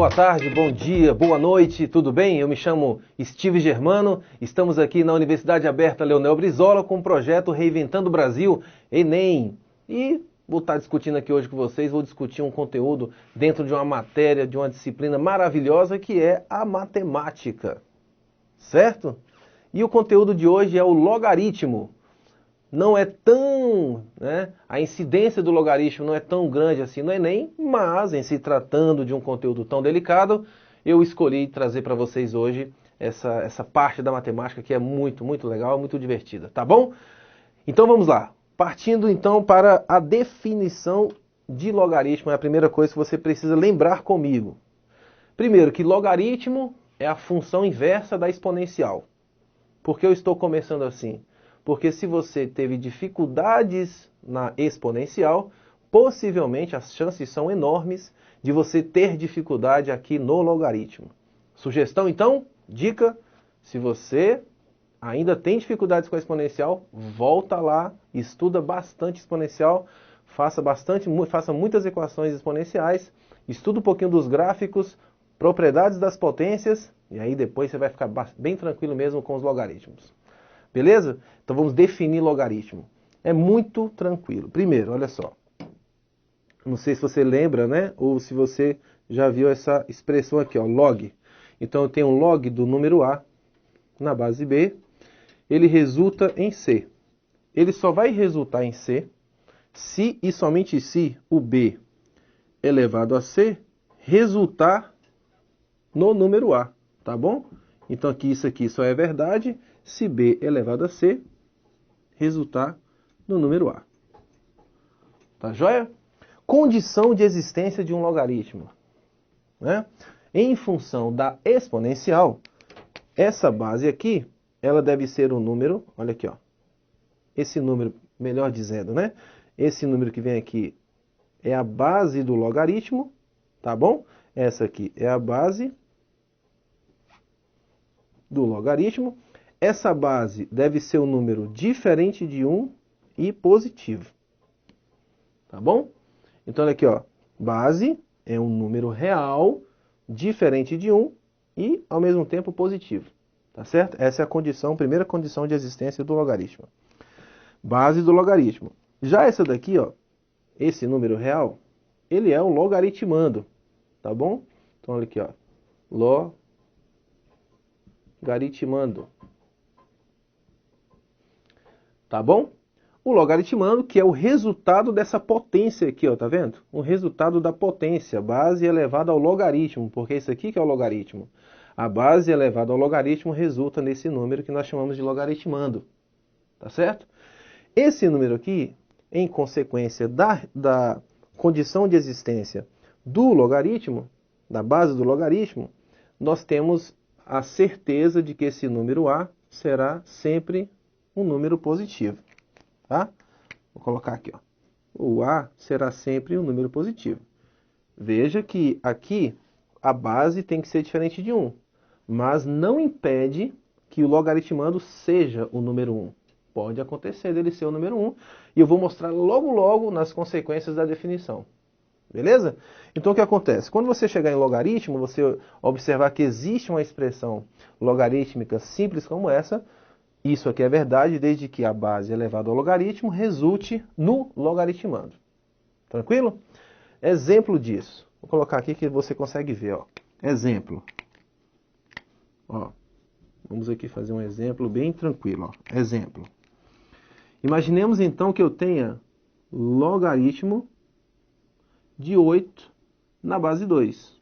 boa tarde, bom dia, boa noite, tudo bem? Eu me chamo Steve Germano, estamos aqui na Universidade Aberta Leonel Brizola com o projeto Reinventando o Brasil, Enem. E vou estar discutindo aqui hoje com vocês, vou discutir um conteúdo dentro de uma matéria, de uma disciplina maravilhosa que é a matemática, certo? E o conteúdo de hoje é o logaritmo. Não é tão, a incidência do logaritmo não é tão grande assim no Enem, mas em se tratando de um conteúdo tão delicado, eu escolhi trazer para vocês hoje essa parte da matemática que é muito, muito legal, muito divertida, tá bom? Então vamos lá. Partindo então para a definição de logaritmo, é a primeira coisa que você precisa lembrar comigo. Primeiro, que logaritmo é a função inversa da exponencial. Por que eu estou começando assim? Porque se você teve dificuldades na exponencial, possivelmente as chances são enormes de você ter dificuldade aqui no logaritmo. Sugestão então, dica, se você ainda tem dificuldades com a exponencial, volta lá, estuda bastante exponencial, faça muitas equações exponenciais, estuda um pouquinho dos gráficos, propriedades das potências, e aí depois você vai ficar bem tranquilo mesmo com os logaritmos. Beleza? Então vamos definir logaritmo. É muito tranquilo. Primeiro, olha só. Não sei se você lembra, ou se você já viu essa expressão aqui, ó, log. Então eu tenho um log do número A na base B. Ele resulta em C. Ele só vai resultar em C se e somente se o B elevado a C resultar no número A. Tá bom? Então aqui isso aqui só é verdade se B elevado a C resultar no número A. Tá joia? Condição de existência de um logaritmo. Em função da exponencial, essa base aqui, ela deve ser um número, olha aqui, ó. Esse número, melhor dizendo, esse número que vem aqui é a base do logaritmo, tá bom? Essa aqui é a base do logaritmo. Essa base deve ser um número diferente de 1 e positivo. Tá bom? Então, olha aqui, ó. Base é um número real, diferente de 1 e, ao mesmo tempo, positivo. Tá certo? Essa é a primeira condição de existência do logaritmo. Base do logaritmo. Já essa daqui, ó, esse número real, ele é um logaritmando. Tá bom? Então, olha aqui, ó. Logaritmando. Tá bom? O logaritmando, que é o resultado dessa potência aqui, ó, tá vendo? O resultado da potência, base elevada ao logaritmo, porque isso aqui que é o logaritmo. A base elevada ao logaritmo resulta nesse número que nós chamamos de logaritmando. Tá certo? Esse número aqui, em consequência da condição de existência do logaritmo, da base do logaritmo, nós temos a certeza de que esse número A será sempre um número positivo, tá? Vou colocar aqui, ó. O A será sempre um número positivo. Veja que aqui a base tem que ser diferente de 1, mas não impede que o logaritmando seja o número 1. Pode acontecer dele ser o número 1, e eu vou mostrar logo nas consequências da definição. Beleza? Então o que acontece? Quando você chegar em logaritmo, você observar que existe uma expressão logarítmica simples como essa. Isso aqui é verdade desde que a base elevada ao logaritmo resulte no logaritmando. Tranquilo? Exemplo disso. Vou colocar aqui que você consegue ver. Ó. Exemplo. Ó. Vamos aqui fazer um exemplo bem tranquilo. Ó. Exemplo. Imaginemos então que eu tenha logaritmo de 8 na base 2.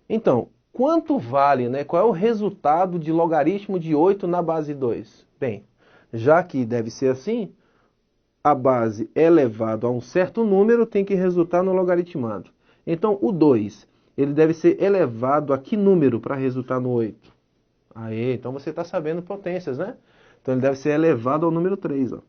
Então, quanto vale, qual é o resultado de logaritmo de 8 na base 2? Bem, já que deve ser assim, a base elevado a um certo número tem que resultar no logaritmando. Então, o 2, ele deve ser elevado a que número para resultar no 8? Aí, então você está sabendo potências, Então, ele deve ser elevado ao número 3, ó.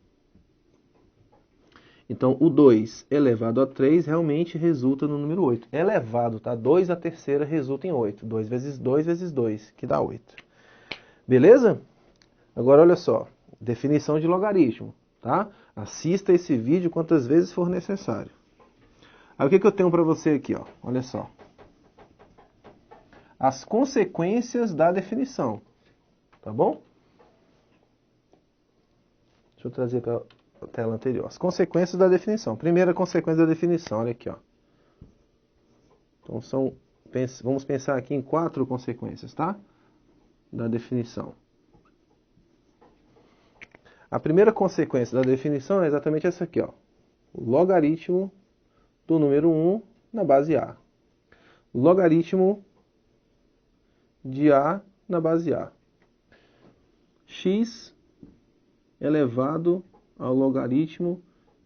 Então, o 2 elevado a 3 realmente resulta no número 8. Elevado, tá? 2 a terceira resulta em 8. 2 vezes 2 vezes 2, que dá 8. Beleza? Agora, olha só. Definição de logaritmo, tá? Assista esse vídeo quantas vezes for necessário. Aí, o que eu tenho para você aqui, ó? Olha só. as consequências da definição. Tá bom? Deixa eu trazer para a tela anterior. As consequências da definição. Primeira consequência da definição, olha aqui, ó. Então vamos pensar aqui em 4 consequências, tá? Da definição. A primeira consequência da definição é exatamente essa aqui, ó. O logaritmo do número 1 na base A. O logaritmo de A na base A. X elevado ao logaritmo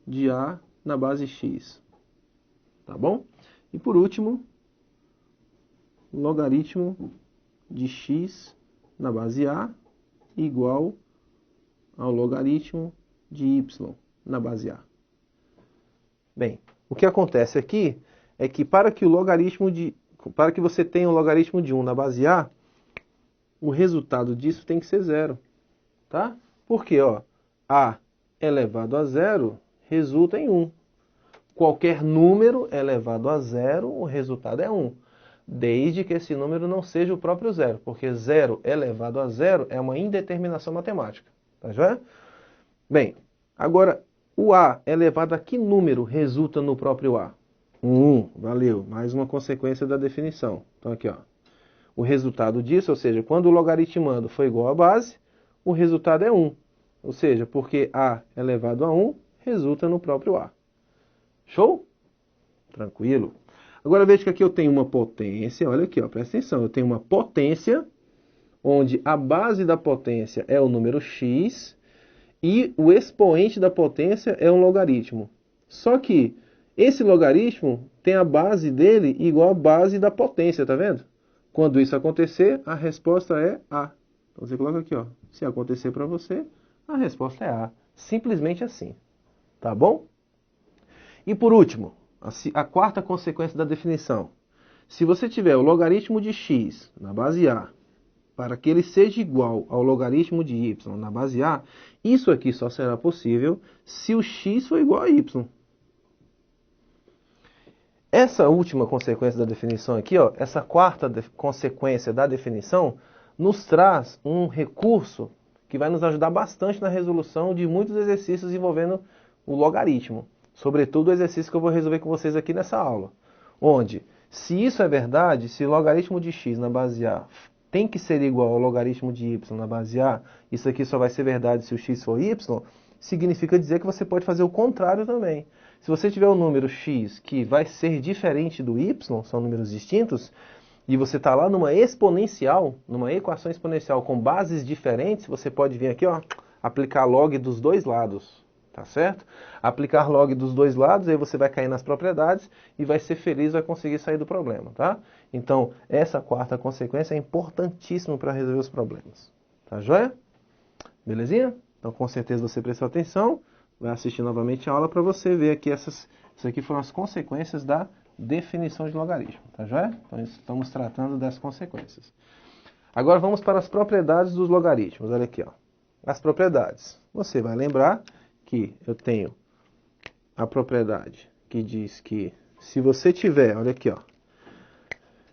de A na base X. Tá bom? E por último, logaritmo de X na base A igual ao logaritmo de Y na base A. Bem, o que acontece aqui é que para que você tenha o logaritmo de 1 na base A, o resultado disso tem que ser 0. Tá? Porque, ó, A elevado a 0 resulta em 1. Qualquer número elevado a 0, o resultado é 1. Desde que esse número não seja o próprio 0. Porque 0 elevado a 0 é uma indeterminação matemática. Tá joia? Bem, agora, o A elevado a que número resulta no próprio A? 1. Valeu. Mais uma consequência da definição. Então, aqui, ó. O resultado disso, ou seja, quando o logaritmando for igual à base, o resultado é 1. Ou seja, porque A elevado a 1 resulta no próprio A. Show? Tranquilo. Agora veja que aqui eu tenho uma potência. Olha aqui, ó, presta atenção. Eu tenho uma potência onde a base da potência é o número x e o expoente da potência é um logaritmo. Só que esse logaritmo tem a base dele igual à base da potência, tá vendo? Quando isso acontecer, a resposta é A. Então você coloca aqui, ó. Se acontecer para você, a resposta é A. Simplesmente assim. Tá bom? E por último, a quarta consequência da definição. Se você tiver o logaritmo de x na base A, para que ele seja igual ao logaritmo de y na base A, isso aqui só será possível se o x for igual a y. Essa última consequência da definição aqui, ó, essa quarta consequência da definição, nos traz um recurso que vai nos ajudar bastante na resolução de muitos exercícios envolvendo o logaritmo. Sobretudo o exercício que eu vou resolver com vocês aqui nessa aula. Onde, se isso é verdade, se o logaritmo de x na base A tem que ser igual ao logaritmo de y na base A, isso aqui só vai ser verdade se o x for y, significa dizer que você pode fazer o contrário também. Se você tiver um número x que vai ser diferente do y, são números distintos, e você está lá numa exponencial, numa equação exponencial com bases diferentes, você pode vir aqui, ó, aplicar log dos dois lados, tá certo? Aplicar log dos dois lados, aí você vai cair nas propriedades e vai ser feliz, vai conseguir sair do problema, tá? Então, essa quarta consequência é importantíssima para resolver os problemas. Tá joia? Belezinha? Então, com certeza você prestou atenção. Vai assistir novamente a aula para você ver aqui essas aqui foram as consequências da definição de logaritmo, tá joia? Então, estamos tratando das consequências. Agora vamos para as propriedades dos logaritmos. Olha aqui, ó. As propriedades. Você vai lembrar que eu tenho a propriedade que diz que se você tiver, olha aqui, ó.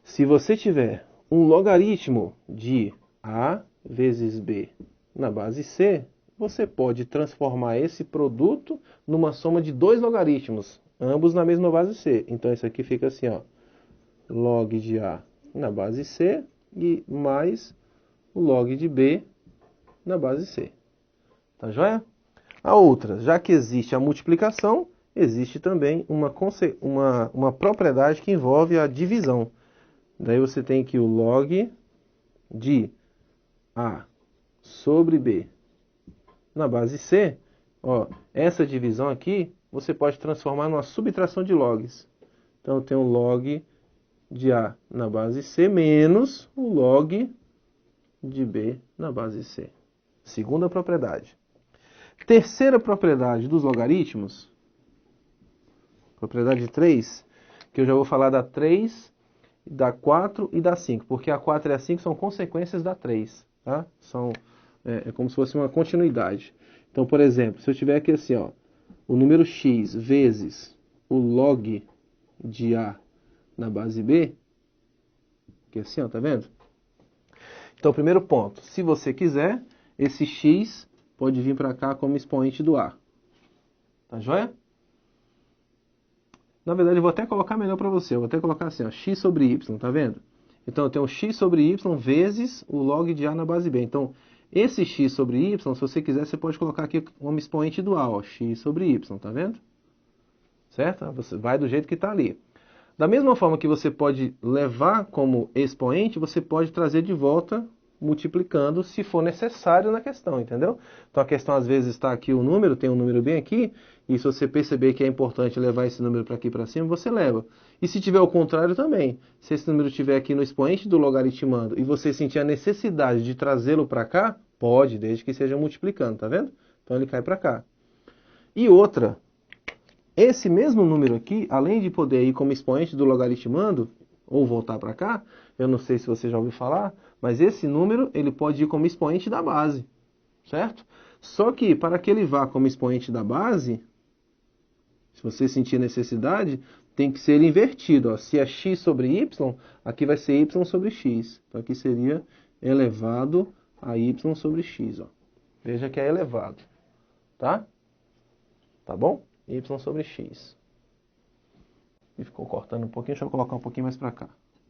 Se você tiver um logaritmo de A vezes B na base C, você pode transformar esse produto numa soma de dois logaritmos, ambos na mesma base C. Então isso aqui fica assim, ó, log de A na base C e mais o log de B na base C. Tá joia? A outra, já que existe a multiplicação, existe também uma propriedade que envolve a divisão. Daí você tem que o log de A sobre B na base C, ó, essa divisão aqui, você pode transformar numa subtração de logs. Então, eu tenho o log de A na base C menos o log de B na base C. Segunda propriedade. Terceira propriedade dos logaritmos, propriedade 3, que eu já vou falar da 3, da 4 e da 5, porque a 4 e a 5 são consequências da 3, tá? É como se fosse uma continuidade. Então, por exemplo, se eu tiver aqui assim, ó, o número x vezes o log de A na base B, Aqui assim, ó, tá vendo? Então, primeiro ponto, se você quiser, esse x pode vir para cá como expoente do A. Tá joia? Na verdade, eu vou até colocar melhor para você. Eu vou até colocar assim, ó, x sobre y, tá vendo? Então, eu tenho x sobre y vezes o log de A na base B. Então, esse x sobre y, se você quiser, você pode colocar aqui como expoente do A, ó, x sobre y, tá vendo? Certo? Você vai do jeito que está ali. Da mesma forma que você pode levar como expoente, você pode trazer de volta multiplicando se for necessário na questão, entendeu? Então a questão às vezes está aqui o número, tem um número bem aqui, e se você perceber que é importante levar esse número para aqui para cima, você leva. E se tiver o contrário também, se esse número estiver aqui no expoente do logaritmando e você sentir a necessidade de trazê-lo para cá, pode, desde que seja multiplicando, tá vendo? Então ele cai para cá. E outra, esse mesmo número aqui, além de poder ir como expoente do logaritmando, ou voltar para cá, eu não sei se você já ouviu falar, mas esse número ele pode ir como expoente da base, certo? Só que para que ele vá como expoente da base, se você sentir necessidade, tem que ser invertido. Ó. Se é x sobre y, aqui vai ser y sobre x. Então aqui seria elevado a y sobre x. Ó. Veja que é elevado, tá? Tá bom? Y sobre x. E ficou cortando um pouquinho, deixa eu colocar um pouquinho mais para cá.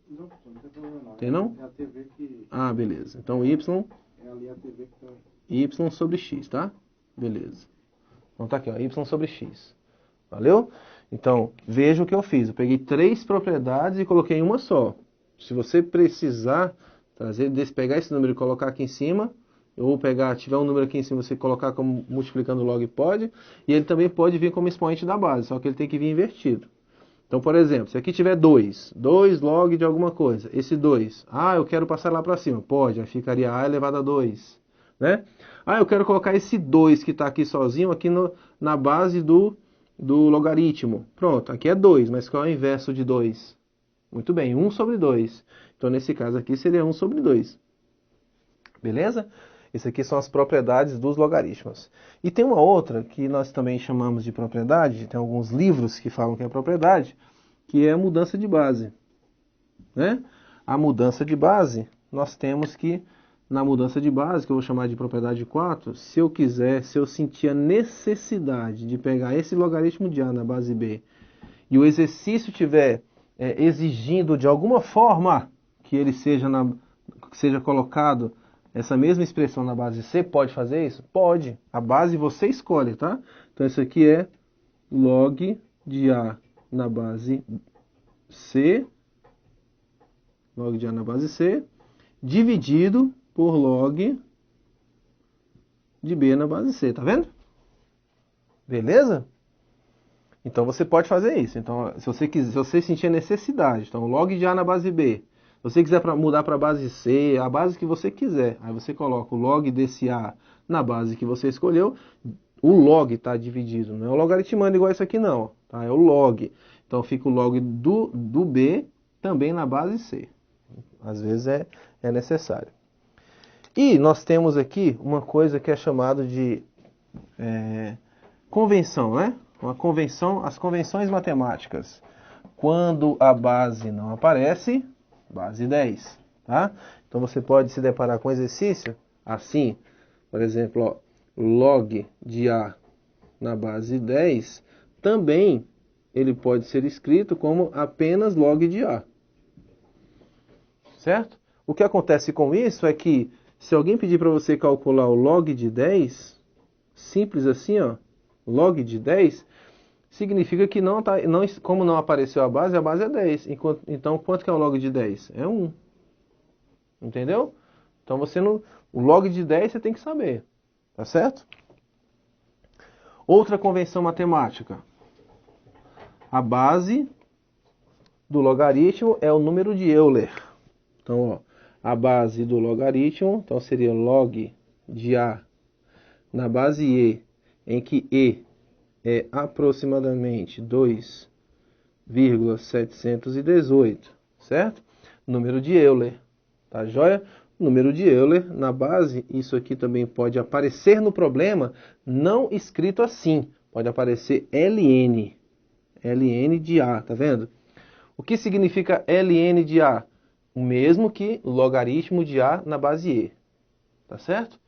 Não, não tem problema não. Tem não? É a TV que... Ah, beleza. Então y É ali a TV que tá... y sobre x, tá? Beleza. Então tá aqui, ó, y sobre x. Valeu? Então, veja o que eu fiz. Eu peguei 3 propriedades e coloquei em uma só. Se você precisar pegar esse número e colocar aqui em cima, ou tiver um número aqui em cima, você colocar como multiplicando log, pode. E ele também pode vir como expoente da base, só que ele tem que vir invertido. Então, por exemplo, se aqui tiver 2 log de alguma coisa, esse 2, eu quero passar lá para cima, pode, aí ficaria A elevado a 2, né? Eu quero colocar esse 2 que está aqui sozinho, aqui na base do logaritmo. Pronto, aqui é 2, mas qual é o inverso de 2? Muito bem, 1 sobre 2. Então, nesse caso aqui, seria 1 sobre 2. Beleza? Isso aqui são as propriedades dos logaritmos. E tem uma outra que nós também chamamos de propriedade, tem alguns livros que falam que é propriedade, que é a mudança de base. Né? A mudança de base, nós temos que, na mudança de base, que eu vou chamar de propriedade 4, se eu sentir a necessidade de pegar esse logaritmo de A na base B, e o exercício estiver exigindo de alguma forma que ele seja colocado essa mesma expressão na base C, pode fazer isso? Pode. A base você escolhe, tá? Então isso aqui é log de A na base C, log de A na base C, dividido por log de B na base C, tá vendo? Beleza? Então você pode fazer isso. Então, se você sentir a necessidade, então log de A na base B, se você quiser mudar para a base C, a base que você quiser, aí você coloca o log desse A na base que você escolheu, o log está dividido, não é o logaritmando igual isso aqui não, tá? É o log. Então fica o log do B também na base C. Às vezes é necessário. E nós temos aqui uma coisa que é chamada de convenção, né? Uma convenção, as convenções matemáticas. Quando a base não aparece, base 10, tá? Então você pode se deparar com um exercício assim, por exemplo, ó, log de A na base 10, também ele pode ser escrito como apenas log de A. Certo? O que acontece com isso é que se alguém pedir para você calcular o log de 10, simples assim, ó, log de 10, significa que como não apareceu a base é 10. Então, quanto que é o log de 10? É 1. Entendeu? Então, o log de 10 você tem que saber. Tá certo? Outra convenção matemática. A base do logaritmo é o número de Euler. Então, ó, a base do logaritmo, então seria log de A na base E, em que E é aproximadamente 2,718, certo? Número de Euler, tá joia? Número de Euler na base, isso aqui também pode aparecer no problema, não escrito assim, pode aparecer ln de A, tá vendo? O que significa ln de A? O mesmo que logaritmo de A na base E. Tá certo?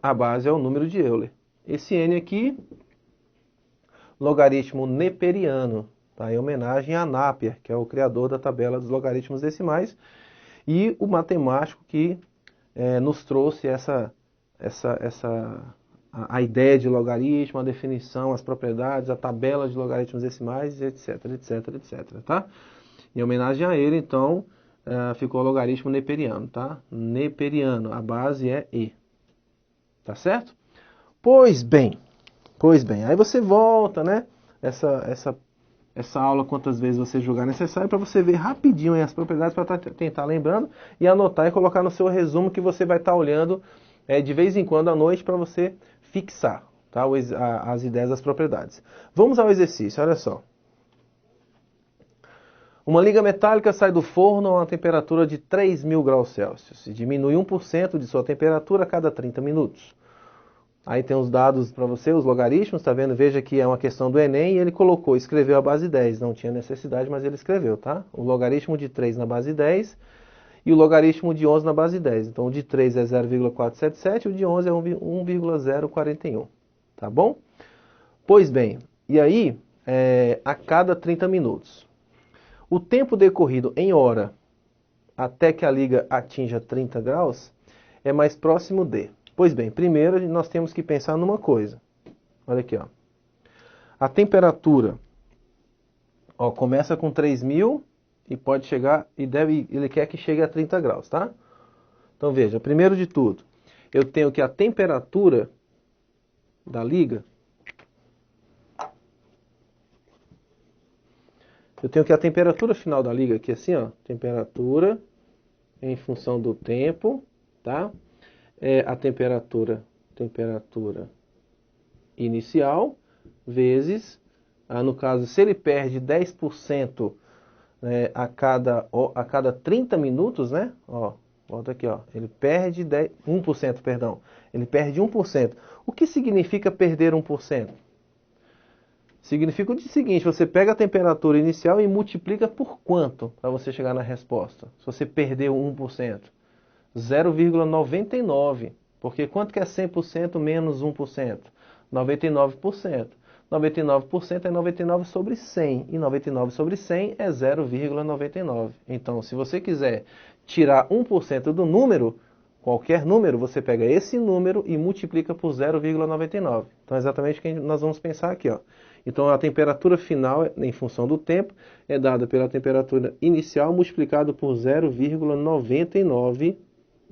A base é o número de Euler. Esse N aqui, logaritmo neperiano, tá? Em homenagem a Napier, que é o criador da tabela dos logaritmos decimais, e o matemático que nos trouxe a ideia de logaritmo, a definição, as propriedades, a tabela de logaritmos decimais, etc, etc, etc, tá? Em homenagem a ele, então, ficou o logaritmo neperiano, tá? Neperiano, a base é E. Tá certo? Pois bem, aí você volta, né? Essa aula, quantas vezes você julgar necessário, para você ver rapidinho as propriedades, para tentar lembrando e anotar e colocar no seu resumo que você vai estar olhando de vez em quando à noite para você fixar, tá? As ideias das propriedades. Vamos ao exercício, olha só. Uma liga metálica sai do forno a uma temperatura de 3.000 graus Celsius e diminui 1% de sua temperatura a cada 30 minutos. Aí tem os dados para você, os logaritmos, tá vendo? Veja que é uma questão do Enem e ele escreveu a base 10. Não tinha necessidade, mas ele escreveu, tá? O logaritmo de 3 na base 10 e o logaritmo de 11 na base 10. Então o de 3 é 0,477 e o de 11 é 1,041. Tá bom? Pois bem, e aí a cada 30 minutos. O tempo decorrido em hora até que a liga atinja 30 graus é mais próximo de... Pois bem, primeiro nós temos que pensar numa coisa. Olha aqui, ó. A temperatura começa com 3.000 e pode chegar, ele quer que chegue a 30 graus, tá? Então veja, primeiro de tudo, eu tenho que a temperatura da liga, eu tenho que a temperatura final da liga aqui assim, ó, temperatura em função do tempo, tá? É a temperatura inicial, vezes, no caso, se ele perde 10% a cada 30 minutos, né? Ó, volta aqui, ó. Ele perde 1%, perdão. Ele perde 1%. O que significa perder 1%? Significa o seguinte, você pega a temperatura inicial e multiplica por quanto para você chegar na resposta? Se você perdeu 1%. 0,99, porque quanto que é 100% menos 1%? 99%. 99% é 99 sobre 100, e 99 sobre 100 é 0,99. Então, se você quiser tirar 1% do número, qualquer número, você pega esse número e multiplica por 0,99. Então, é exatamente o que nós vamos pensar aqui, ó. Então, a temperatura final, em função do tempo, é dada pela temperatura inicial multiplicado por 0,99,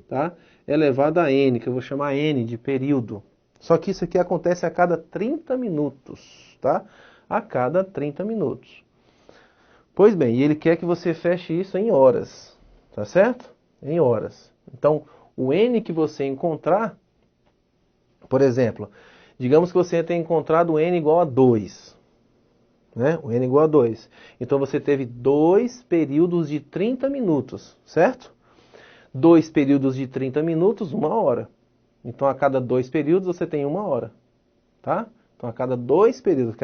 tá? Elevado a n, que eu vou chamar n de período. Só que isso aqui acontece a cada 30 minutos, tá? A cada 30 minutos. Pois bem, e ele quer que você feche isso em horas, tá certo? Em horas. Então, o n que você encontrar, por exemplo, digamos que você tenha encontrado o n igual a 2, né? O n igual a 2. Então, você teve 2 períodos de 30 minutos, certo? 2 períodos de 30 minutos, 1 hora. Então, a cada 2 períodos, você tem 1 hora. Tá? Então, a cada 2 períodos,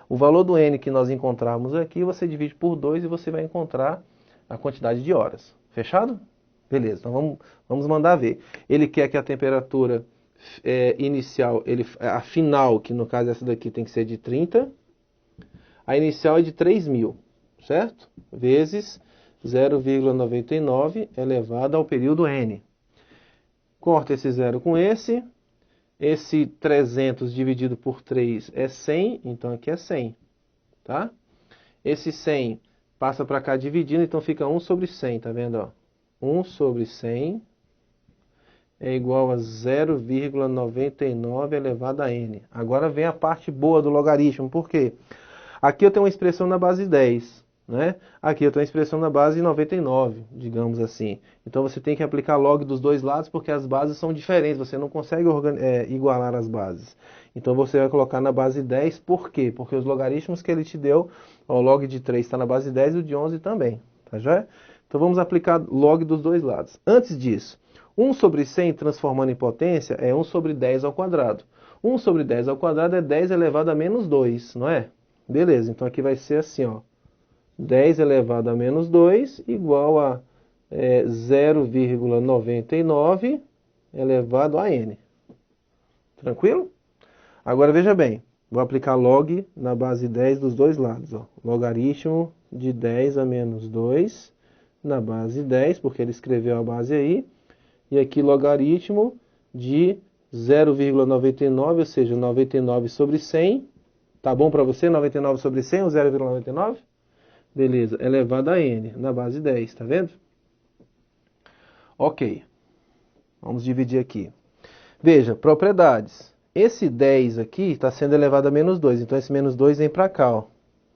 o valor do n que nós encontrarmos aqui, você divide por 2 e você vai encontrar a quantidade de horas. Fechado? Beleza, então vamos mandar ver. Ele quer que a temperatura inicial, a final, que no caso essa daqui tem que ser de 30. A inicial é de 3.000, certo? Vezes 0,99 elevado ao período n. Corta esse 0 com esse. Esse 300 dividido por 3 é 100, então aqui é 100. Tá? Esse 100 passa para cá dividindo, então fica 1 sobre 100, tá vendo? Ó? 1 sobre 100 é igual a 0,99 elevado a n. Agora vem a parte boa do logaritmo, por quê? Aqui eu tenho uma expressão na base 10. Né? Aqui eu tenho a expressão na base 99, digamos assim. Então você tem que aplicar log dos dois lados porque as bases são diferentes, você não consegue igualar as bases. Então você vai colocar na base 10, por quê? Porque os logaritmos que ele te deu, o log de 3 está na base 10 e o de 11 também. Tá já? Então vamos aplicar log dos dois lados. Antes disso, 1 sobre 100 transformando em potência é 1 sobre 10 ao quadrado. 1 sobre 10 ao quadrado é 10 elevado a menos 2, não é? Beleza, então aqui vai ser assim, ó. 10 elevado a menos 2 igual a 0,99 elevado a n. Tranquilo? Agora veja bem, vou aplicar log na base 10 dos dois lados. Ó. Logaritmo de 10 a menos 2 na base 10, porque ele escreveu a base aí. E aqui logaritmo de 0,99, ou seja, 99 sobre 100. Tá bom para você? 99 sobre 100 ou 0,99? Beleza, elevado a n na base 10, tá vendo? Ok, vamos dividir aqui. Veja, propriedades. Esse 10 aqui está sendo elevado a menos 2, então esse menos 2 vem para cá, ó.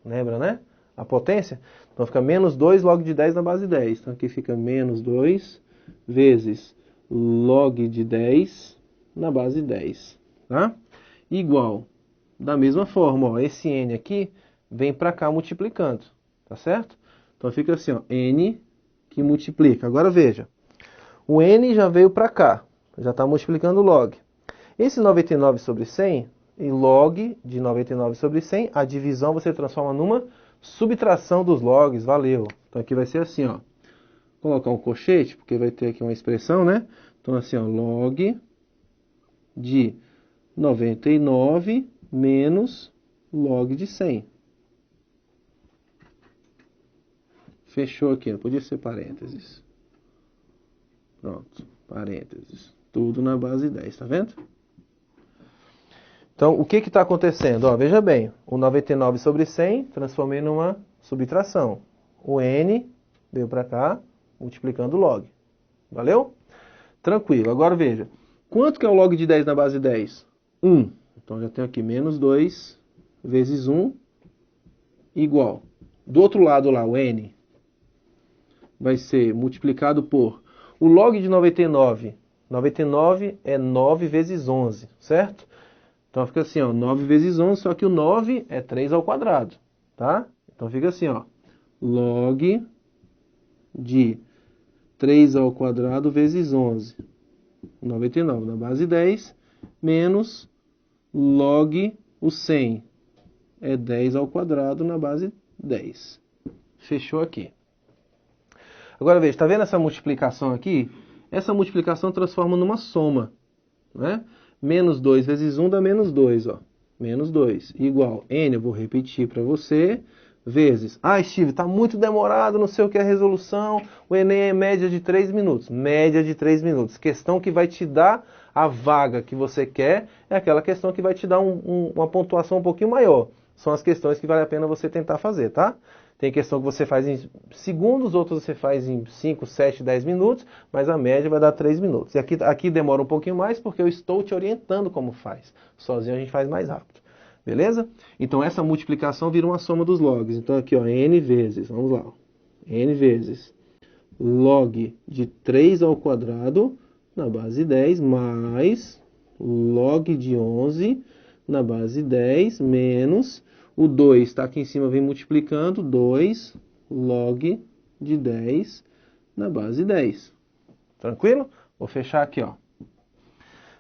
Lembra, né? A potência? Então fica menos 2 log de 10 na base 10. Então aqui fica menos 2 vezes log de 10 na base 10, tá? Igual, da mesma forma, ó, esse n aqui vem para cá multiplicando, tá certo? Então fica assim, ó, n que multiplica. Agora veja, o n já veio para cá, já está multiplicando o log. Esse 99 sobre 100, e log de 99 sobre 100, a divisão você transforma numa subtração dos logs, valeu. Então aqui vai ser assim, ó. Vou colocar um colchete, porque vai ter aqui uma expressão, né? Então assim, ó, log de 99 menos log de 100. Fechou aqui, não podia ser parênteses. Pronto, parênteses. Tudo na base 10, tá vendo? Então, o que está acontecendo? Ó, veja bem, o 99 sobre 100 transformei numa subtração. O n veio para cá, multiplicando o log. Valeu? Tranquilo. Agora veja, quanto que é o log de 10 na base 10? 1. Então, já tenho aqui menos 2 vezes 1 igual. Do outro lado lá, o n vai ser multiplicado por... O log de 99, 99 é 9 vezes 11, certo? Então fica assim, ó, 9 vezes 11, só que o 9 é 3 ao quadrado, tá? Então fica assim, ó, log de 3 ao quadrado vezes 11, 99 na base 10, menos log o 100, é 10 ao quadrado na base 10. Fechou aqui. Agora veja, está vendo essa multiplicação aqui? Essa multiplicação transforma numa soma, né? Menos 2 vezes 1 dá menos 2, ó. Menos 2, igual n, eu vou repetir para você, vezes... Ah, Steve, está muito demorado, não sei o que é a resolução, o Enem é média de 3 minutos. Média de 3 minutos. Questão que vai te dar a vaga que você quer, é aquela questão que vai te dar uma pontuação um pouquinho maior. São as questões que vale a pena você tentar fazer, tá? Tem questão que você faz em segundos, outras você faz em 5, 7, 10 minutos, mas a média vai dar 3 minutos. E aqui demora um pouquinho mais porque eu estou te orientando como faz. Sozinho a gente faz mais rápido. Beleza? Então essa multiplicação vira uma soma dos logs. Então aqui, ó, n vezes, vamos lá, ó, n vezes log de 3 ao quadrado na base 10 mais log de 11 na base 10 menos... O 2 está aqui em cima, vem multiplicando, 2 log de 10 na base 10. Tranquilo? Vou fechar aqui, ó.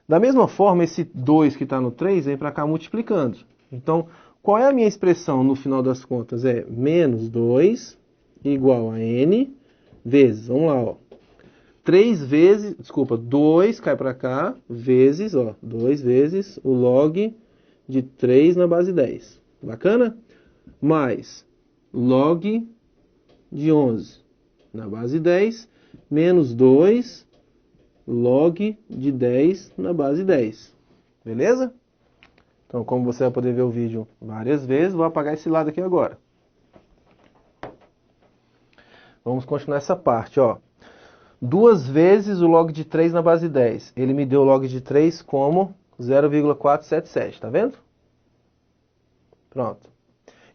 Da mesma forma, esse 2 que está no 3 vem para cá multiplicando. Então, qual é a minha expressão no final das contas? É menos 2 igual a n vezes, vamos lá, ó. 2 cai para cá, vezes, ó, 2 vezes o log de 3 na base 10. Bacana? Mais log de 11 na base 10, menos 2 log de 10 na base 10. Beleza? Então, como você vai poder ver o vídeo várias vezes, vou apagar esse lado aqui agora. Vamos continuar essa parte, ó. 2 vezes o log de 3 na base 10. Ele me deu o log de 3 como 0,477, tá vendo? Pronto.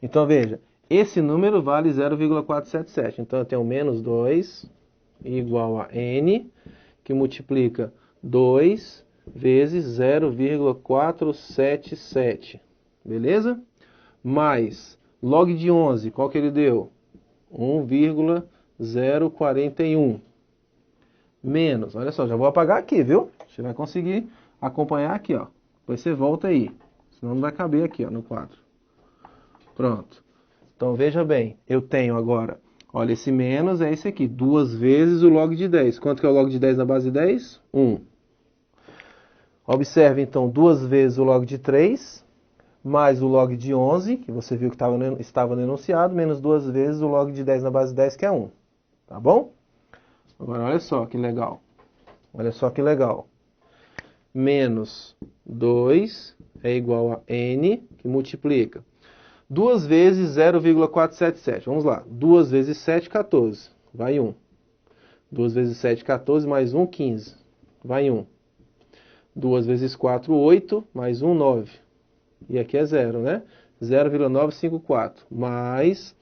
Então, veja, esse número vale 0,477. Então, eu tenho menos 2 igual a n, que multiplica 2 vezes 0,477. Beleza? Mais log de 11, qual que ele deu? 1,041. Menos, olha só, já vou apagar aqui, viu? Você vai conseguir acompanhar aqui, ó. Depois você volta aí, senão não vai caber aqui, ó, no quadro. Pronto. Então, veja bem, eu tenho agora Olha, esse menos é esse aqui, 2 vezes o log de 10. Quanto que é o log de 10 na base de 10? 1. Observe, então, 2 vezes o log de 3, mais o log de 11, que você viu que estava no enunciado, menos 2 vezes o log de 10 na base de 10, que é 1. Tá bom? Agora, olha só que legal. Olha só que legal. Menos 2 é igual a n, que multiplica 2 vezes 0,477. Vamos lá. 2 vezes 7, 14. Vai 1. 2 vezes 7, 14, mais 1, 15. Vai 1. 2 vezes 4, 8, mais 1, 9. E aqui é 0, né? 0,954, mais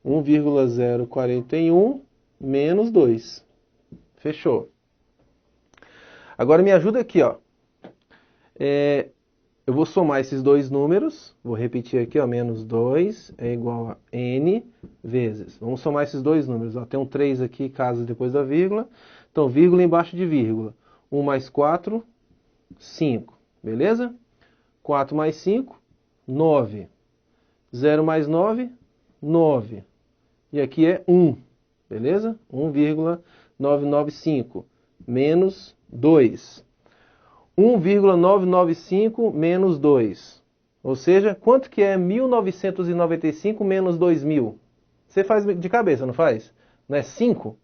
1,041, menos 2. Fechou. Agora me ajuda aqui, ó. Eu vou somar esses dois números, vou repetir aqui, ó, menos 2 é igual a n vezes. Vamos somar esses dois números, ó. Tem um 3 aqui, caso depois da vírgula. Então, vírgula embaixo de vírgula. 1 mais 4, 5. Beleza? 4 mais 5, 9. 0 mais 9, 9. E aqui é 1. Beleza? 1,995 menos 2. 1,995 menos 2. Ou seja, quanto que é 1995 menos 2000? Você faz de cabeça, não faz? Não é 5?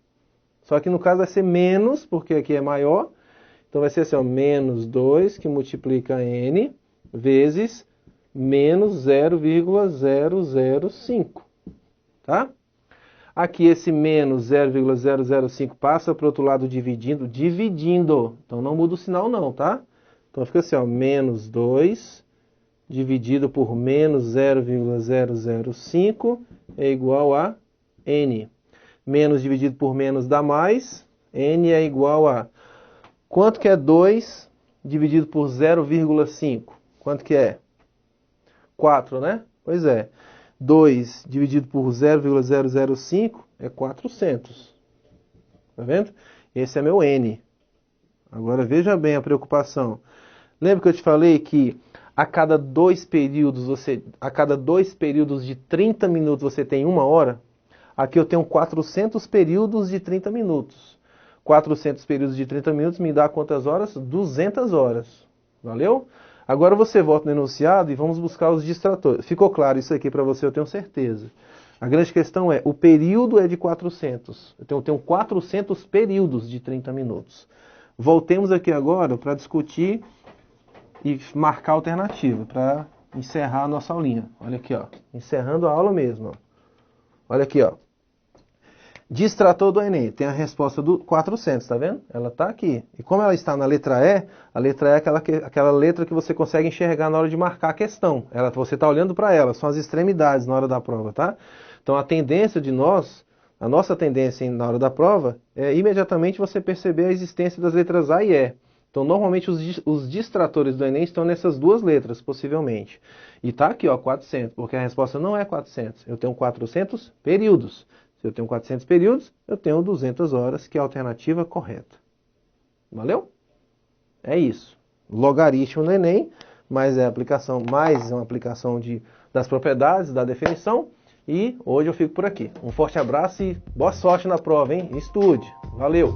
Só que no caso vai ser menos, porque aqui é maior. Então vai ser assim, ó, menos 2 que multiplica n vezes menos 0,005. Tá? Aqui esse menos 0,005 passa para o outro lado dividindo. Então não muda o sinal não, tá? Então fica assim, ó, menos 2 dividido por menos 0,005 é igual a n. Menos dividido por menos dá mais. N é igual a... Quanto que é 2 dividido por 0,5? Quanto que é? 4, né? Pois é. 2 dividido por 0,005 é 400. Tá vendo? Esse é meu n. Agora veja bem a preocupação. Lembra que eu te falei que a cada 2 períodos de 30 minutos você tem 1 hora? Aqui eu tenho 400 períodos de 30 minutos. 400 períodos de 30 minutos me dá quantas horas? 200 horas. Valeu? Agora você volta no enunciado e vamos buscar os distratores. Ficou claro isso aqui para você, eu tenho certeza. A grande questão é, o período é de 400. Então eu tenho 400 períodos de 30 minutos. Voltemos aqui agora para discutir e marcar a alternativa, para encerrar a nossa aulinha. Olha aqui, ó. Encerrando a aula mesmo. Ó. Olha aqui, ó. Distrator do Enem, tem a resposta do 400, tá vendo? Ela está aqui. E como ela está na letra E, a letra E é aquela letra que você consegue enxergar na hora de marcar a questão. Você está olhando para ela, são as extremidades na hora da prova, tá? Então a tendência de nós, a nossa tendência na hora da prova, é imediatamente você perceber a existência das letras A e E. Então normalmente os distratores do Enem estão nessas duas letras, possivelmente. E tá aqui, ó, 400, porque a resposta não é 400. Eu tenho 400 períodos. Se eu tenho 400 períodos, eu tenho 200 horas, que é a alternativa correta. Valeu? É isso. Logaritmo no Enem, mas é mais uma aplicação das propriedades, da definição. E hoje eu fico por aqui. Um forte abraço e boa sorte na prova, hein? Estude. Valeu!